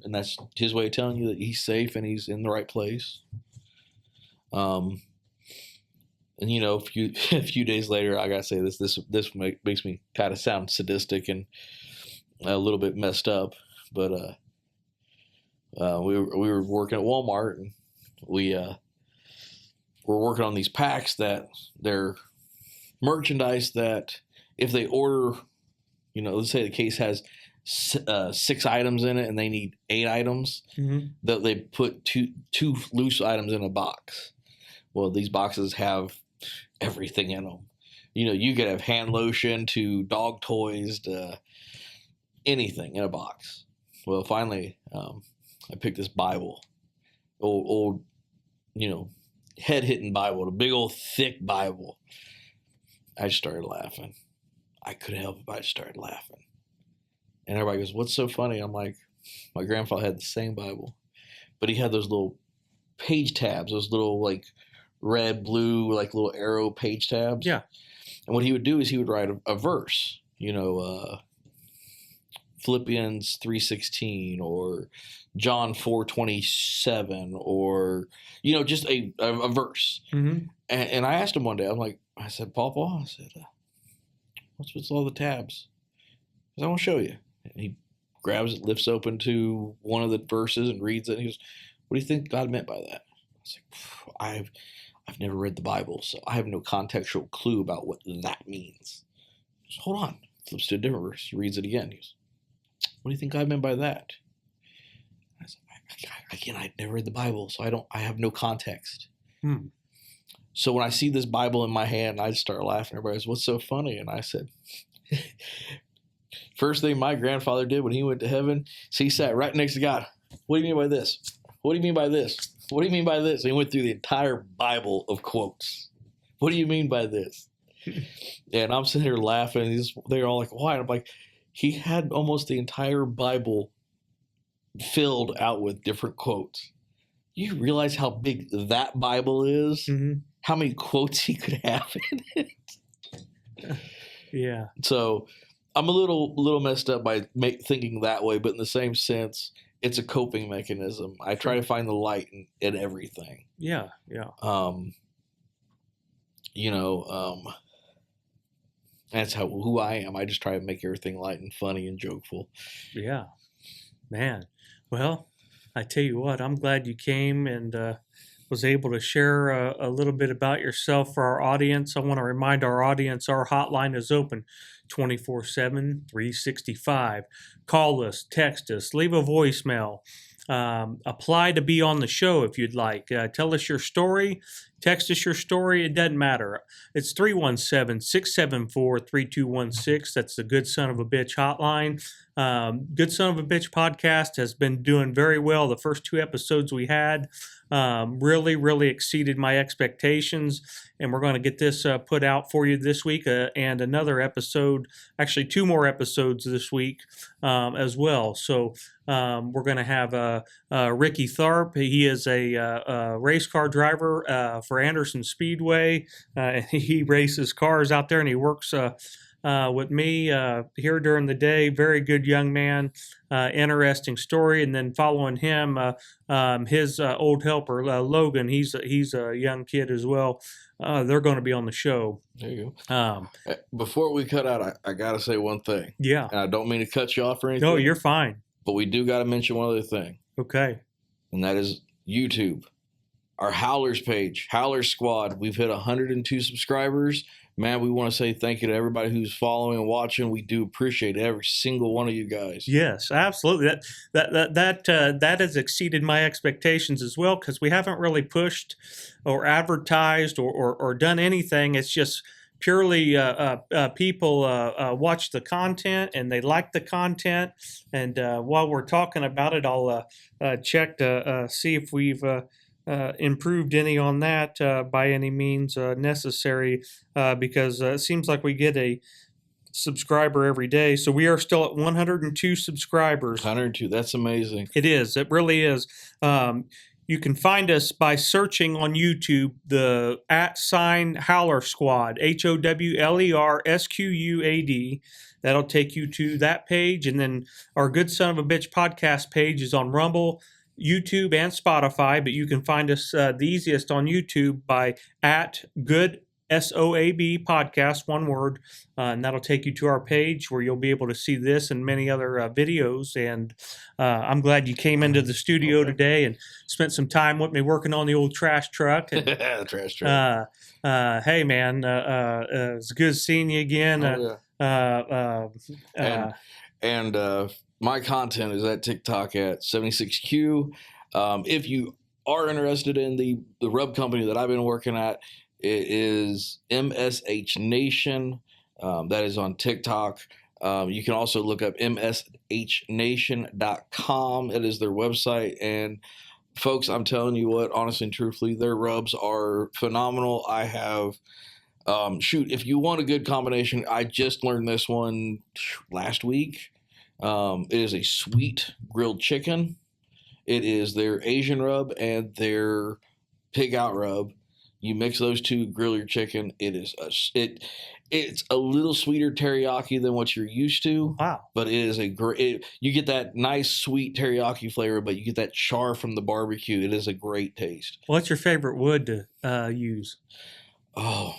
Speaker 4: and that's his way of telling you that he's safe and he's in the right place. And a few days later, I gotta say this makes me kind of sound sadistic and a little bit messed up. But we were working at Walmart, and we were working on these packs that they're merchandise that if they order, let's say the case has 6 items in it and they need 8 items, that they put two loose items in a box. Well, these boxes have everything in them. You could have hand lotion to dog toys to anything in a box. Well, finally, I picked this Bible, old, head-hitting Bible, a big old thick Bible. I just started laughing. I couldn't help it, but I just started laughing. And everybody goes, "What's so funny?" I'm like, my grandfather had the same Bible, but he had those little page tabs, those little red, blue, little arrow page tabs.
Speaker 3: Yeah.
Speaker 4: And what he would do is he would write a verse, Philippians 3:16 or John 4:27 or, just a verse. And I asked him one day, I said, Papa, what's with all the tabs? He said, I want to show you. And he grabs it, lifts open to one of the verses and reads it. And he goes, what do you think God meant by that? I was like, I've never read the Bible, so I have no contextual clue about what that means. Just hold on. Flips to a different verse, reads it again. He goes, what do you think God meant by that? I said, again, I've never read the Bible, so I have no context. So when I see this Bible in my hand, I just start laughing. Everybody goes, what's so funny? And I said, first thing my grandfather did when he went to heaven is he sat right next to God. What do you mean by this? What do you mean by this? What do you mean by this? And he went through the entire Bible of quotes. What do you mean by this? And I'm sitting here laughing. They're all like, why? And I'm like, he had almost the entire Bible filled out with different quotes. You realize how big that Bible is? How many quotes he could have in it?
Speaker 3: Yeah.
Speaker 4: So I'm a little messed up by thinking that way, but in the same sense, it's a coping mechanism. I try to find the light in everything.
Speaker 3: Yeah.
Speaker 4: That's who I am. I just try to make everything light and funny and jokeful.
Speaker 3: Yeah, man. Well, I tell you what, I'm glad you came and was able to share a little bit about yourself for our audience. I want to remind our audience our hotline is open 24/7, 365. Call us, text us, leave a voicemail. Apply to be on the show if you'd like. Tell us your story. Text us your story. It doesn't matter. It's 317-674-3216. That's the Good Son of a Bitch hotline. Good Son of a Bitch podcast has been doing very well. The first 2 episodes we had really exceeded my expectations, and we're going to get this put out for you this week and another episode, actually 2 more episodes this week as well. So we're going to have Ricky Tharp. He is a race car driver for Anderson Speedway. He races cars out there, and he works with me here during the day. Very good young man, interesting story. And then following him, his old helper, Logan, he's a young kid as well. They're going to be on the show.
Speaker 4: There you
Speaker 3: go.
Speaker 4: Before we cut out, I got to say one thing.
Speaker 3: Yeah.
Speaker 4: And I don't mean to cut you off or anything.
Speaker 3: No, you're fine.
Speaker 4: But we do got to mention one other thing.
Speaker 3: Okay.
Speaker 4: And that is YouTube. Our Howlers page, Howlers Squad. We've hit 102 subscribers. Man, we want to say thank you to everybody who's following and watching. We do appreciate every single one of you guys.
Speaker 3: Yes, absolutely. That has exceeded my expectations as well, because we haven't really pushed or advertised or done anything. It's just purely people watch the content and they like the content. And while we're talking about it, I'll check to see if we've improved any on that by any means necessary, because it seems like we get a subscriber every day. So we are still at 102 subscribers.
Speaker 4: 102. That's amazing.
Speaker 3: It is. It really is. You can find us by searching on YouTube the @ Howler Squad, HOWLERSQUAD. That'll take you to that page. And then our Good Son of a Bitch podcast page is on Rumble, YouTube, and Spotify. But you can find us the easiest on YouTube by @Good SOAB podcast, one word, and that'll take you to our page where you'll be able to see this and many other videos. And I'm glad you came into the studio today and spent some time with me working on the old trash truck. And,
Speaker 4: trash truck.
Speaker 3: Hey, man, it's good seeing you again.
Speaker 4: And my content is at TikTok at 76Q. If you are interested in the rub company that I've been working at, it is MSH Nation. That is on TikTok. You can also look up mshnation.com. It is their website. And folks, I'm telling you what, honestly and truthfully, their rubs are phenomenal. I have, if you want a good combination, I just learned this one last week. It is a sweet grilled chicken. It is their Asian rub and their pig out rub. You mix those two, grill your chicken. It's a little sweeter teriyaki than what you're used to.
Speaker 3: Wow!
Speaker 4: But it is you get that nice sweet teriyaki flavor, but you get that char from the barbecue. It is a great taste.
Speaker 3: What's your favorite wood to use?
Speaker 4: Oh,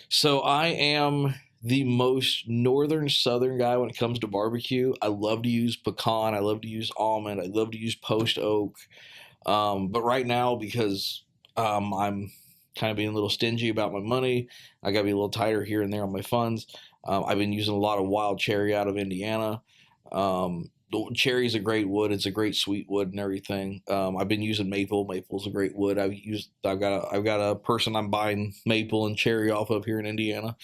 Speaker 4: so I am the most northern southern guy when it comes to barbecue. I love to use pecan. I love to use almond. I love to use post oak. But right now, because I'm kind of being a little stingy about my money, I got to be a little tighter here and there on my funds. I've been using a lot of wild cherry out of Indiana. Cherry is a great wood. It's a great sweet wood and everything. I've been using maple. Maple's a great wood. I've got a person I'm buying maple and cherry off of here in Indiana.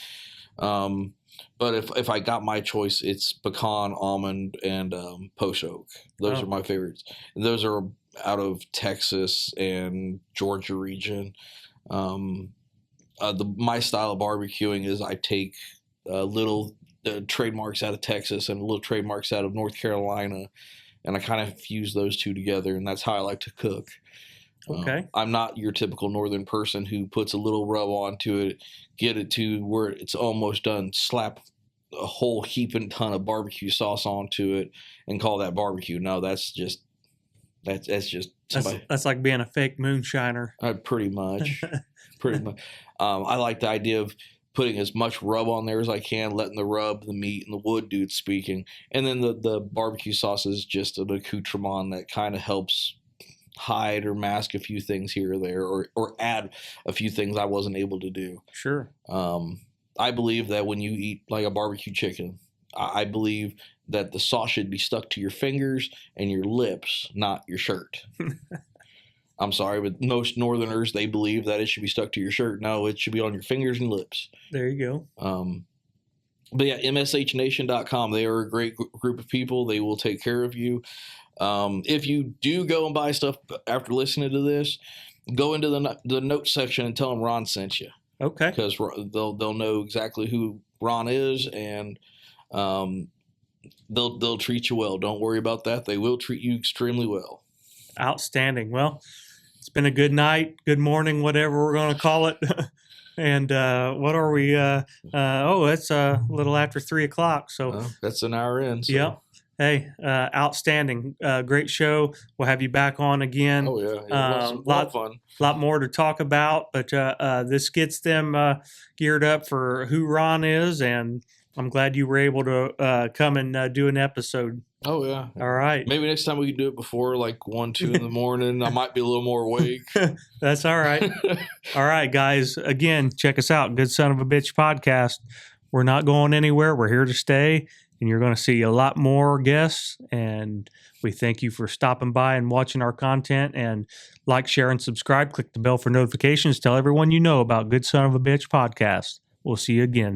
Speaker 4: But if I got my choice, it's pecan, almond, and post oak. Those are my favorites. Those are out of Texas and Georgia region. My style of barbecuing is I take little trademarks out of Texas and little trademarks out of North Carolina, and I kind of fuse those two together, and that's how I like to cook.
Speaker 3: Okay.
Speaker 4: I'm not your typical northern person who puts a little rub onto it, get it to where it's almost done, slap a whole heaping ton of barbecue sauce onto it, and call that barbecue. No, that's just somebody.
Speaker 3: That's like being a fake moonshiner.
Speaker 4: Pretty much. I like the idea of putting as much rub on there as I can, letting the rub, the meat, and the wood do its speaking. And then the barbecue sauce is just an accoutrement that kind of helps hide or mask a few things here or there, or add a few things I wasn't able to do.
Speaker 3: Sure.
Speaker 4: I believe that when you eat like a barbecue chicken, I believe that the sauce should be stuck to your fingers and your lips, not your shirt. I'm sorry, but most Northerners, they believe that it should be stuck to your shirt. No, it should be on your fingers and lips.
Speaker 3: There you go.
Speaker 4: But yeah, mshnation.com. They are a great group of people. They will take care of you. If you do go and buy stuff after listening to this, go into the notes section and tell them Ron sent you.
Speaker 3: Okay.
Speaker 4: Because they'll know exactly who Ron is, and they'll treat you well. Don't worry about that. They will treat you extremely well.
Speaker 3: Outstanding. Well, it's been a good night, good morning, whatever we're going to call it. And what are we? It's a little after 3:00. So
Speaker 4: that's an hour in. So.
Speaker 3: yeah. Hey, outstanding. Great show. We'll have you back on again.
Speaker 4: Oh, yeah. A lot of fun.
Speaker 3: Lot more to talk about, but this gets them geared up for who Ron is, and I'm glad you were able to come and do an episode.
Speaker 4: Oh, yeah.
Speaker 3: All right.
Speaker 4: Maybe next time we can do it before like 1, 2 in the morning. I might be a little more awake.
Speaker 3: That's all right. All right, guys. Again, check us out. Good Son of a Bitch podcast. We're not going anywhere. We're here to stay. And you're going to see a lot more guests. And we thank you for stopping by and watching our content. And like, share, and subscribe. Click the bell for notifications. Tell everyone you know about Good Son of a Bitch podcast. We'll see you again.